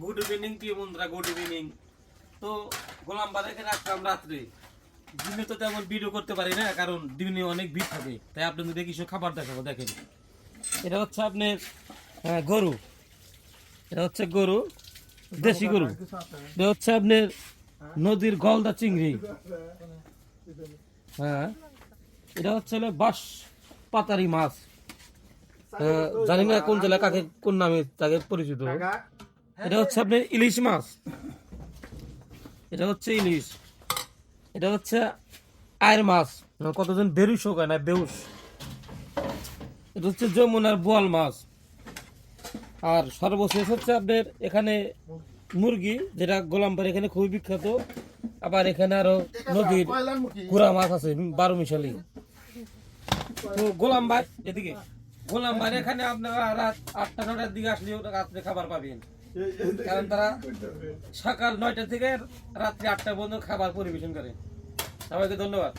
Good evening প্রিয় বন্ধুরা, good evening. তো গোলাম বাদ এখানে আসলাম রাত্রে। দিনে তো তেমন ভিডিও করতে পারি না, কারণ দিনে অনেক ভিড় থাকে। তাই আপনাদের কিছু খাবার দেখাবো। দেখেন, এটা হচ্ছে আপনার গরু। এটা হচ্ছে গরু, দেশি গরু। এটা হচ্ছে আপনার নদীর গলদা চিংড়ি। হ্যাঁ, এটা হচ্ছে বাঁশ পাতারি মাছ। জানি না কোন জেলা কাকে কোন নামে তাকে পরিচিত। এটা হচ্ছে আপনার ইলিশ মাছ। এটা হচ্ছে ইলিশ। এটা হচ্ছে আয়ের মাছ। কতজন বেরুস হয় না, বেউস। এটা হচ্ছে যমুনার বোয়াল মাছ। আর সর্বশেষ হচ্ছে আপনার এখানে মুরগি, যেটা গোলামবাড়ি এখানে খুবই বিখ্যাত। আবার এখানে আরো নদীর গুড়া মাছ আছে 12 মিশালি। তো গোলামবাড়ি এদিকে, গোলামবাড়ি এখানে আপনারা রাত 8টা-9টার দিকে আসলেও রাত্রে খাবার পাবেন, কারণ তারা সকাল 9টা থেকে রাত্রি 8টা পর্যন্ত খাবার পরিবেশন করে। সবাইকে ধন্যবাদ।